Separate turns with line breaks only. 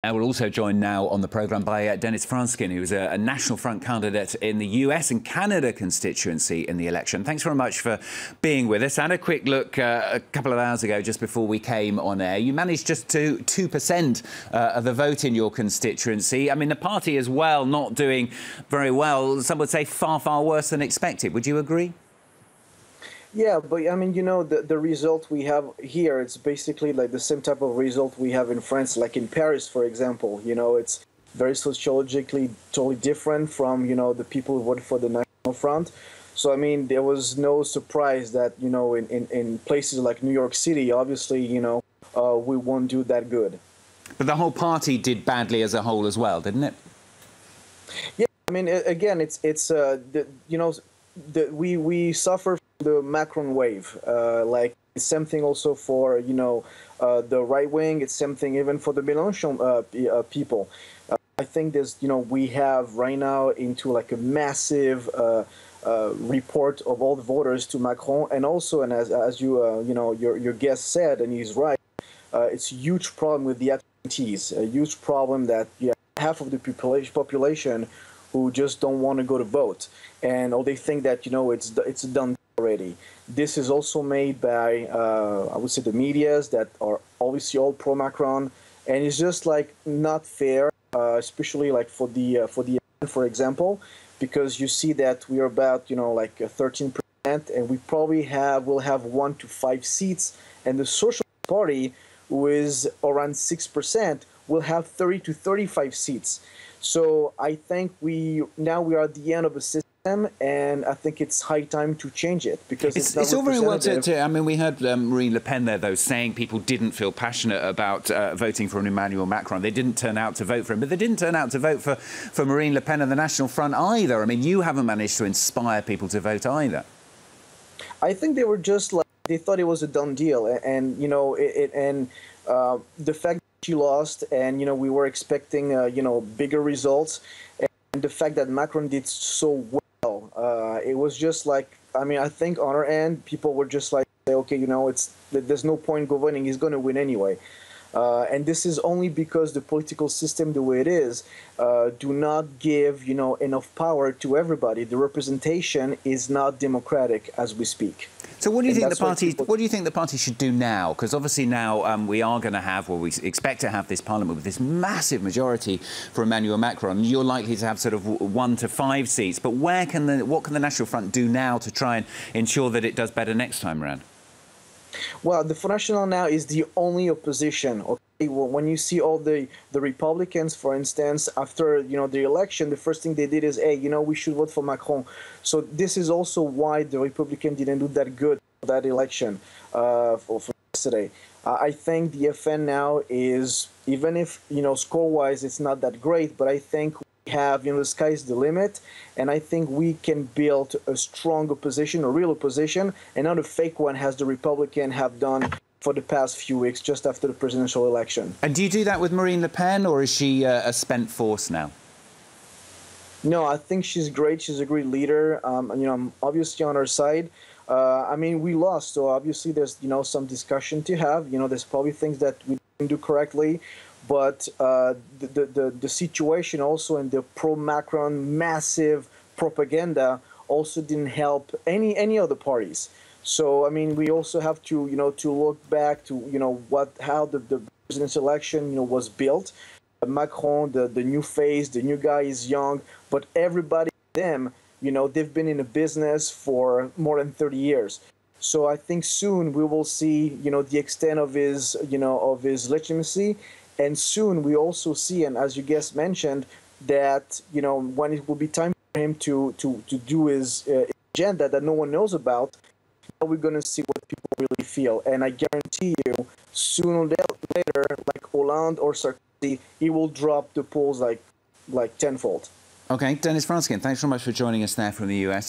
We're also joined now on the programme by Denis Franceskin, who is a National Front candidate in the US and Canada constituency in the election. Thanks very much for being with us. I had a quick look a couple of hours ago, just before we came on air. You managed just to 2% of the vote in your constituency. I mean, the party as well not doing very well. Some would say far, far worse than expected. Would you agree?
Yeah, but I mean, you know, the result we have here, it's basically like the same type of result we have in France, like in Paris, for example. You know, it's very sociologically totally different from, you know, the people who voted for the National Front. So, I mean, there was no surprise that, you know, in places like New York City, obviously, you know, we won't do that good.
But the whole party did badly as a whole as well, didn't it?
Yeah, I mean, again, you know, we suffer the Macron wave, like it's same thing also for, you know, the right wing. It's same thing even for the Mélenchon people. I think there's, you know, we have right now into like a massive report of all the voters to Macron, and also, and as you you know, your guest said, and he's right, it's a huge problem with the absentees, a huge problem that half of the population who just don't want to go to vote, and or they think that, you know, it's done already. This is also made by I would say the medias that are obviously all pro-Macron, and it's just like not fair, especially like for for example, because you see that we are about, you know, like 13%, and we probably will have 1 to 5 seats, and the Social Party, who is around 6%, will have 30 to 35 seats. So I think we are at the end of a system, and I think it's high time to change it, because it's
all very well I mean, we heard Marine Le Pen there, though, saying people didn't feel passionate about voting for Emmanuel Macron. They didn't turn out to vote for him, but they didn't turn out to vote for Marine Le Pen and the National Front either. I mean, you haven't managed to inspire people to vote either.
I think they were just like, they thought it was a done deal, and you know, the fact she lost, and you know, we were expecting you know, bigger results, and the fact that Macron did so well, it was just like, I mean, I think on our end people were just like, okay, you know, there's no point go voting, he's going to win anyway. And this is only because the political system, the way it is, do not give, you know, enough power to everybody. The representation is not democratic as we speak.
So what do you think the party? What do you think the party should do now? Because obviously now we are going to have, well, we expect to have this parliament with this massive majority for Emmanuel Macron. You're likely to have sort of 1 to 5 seats. But what can the National Front do now to try and ensure that it does better next time around?
Well, the Front National now is the only opposition. Okay, well, when you see all the Republicans, for instance, after, you know, the election, the first thing they did is, hey, you know, we should vote for Macron. So this is also why the Republicans didn't do that good for that election for yesterday. I think the FN now is, even if, you know, score-wise it's not that great, but I think have, you know, the sky's the limit, and I think we can build a strong opposition, a real opposition, and not a fake one as the Republicans have done for the past few weeks just after the presidential election.
And do you do that with Marine Le Pen, or is she a spent force now?
No, I think she's great. She's a great leader. You know, I'm obviously on her side. I mean, we lost, so obviously there's, you know, some discussion to have. You know, there's probably things that we didn't do correctly. But the situation also, and the pro-Macron massive propaganda also didn't help any other parties. So I mean, we also have to, you know, to look back to, you know, how the presidential election, you know, was built. Macron, the new face, the new guy is young, but everybody, them, you know, they've been in the business for more than 30 years. So I think soon we will see, you know, the extent of his, you know, of his legitimacy. And soon we also see, and as you guys mentioned, that, you know, when it will be time for him to do his agenda that no one knows about, we're going to see what people really feel. And I guarantee you, sooner or later, like Hollande or Sarkozy, he will drop the polls like tenfold.
Okay, Denis Franceskin, thanks so much for joining us there from the US.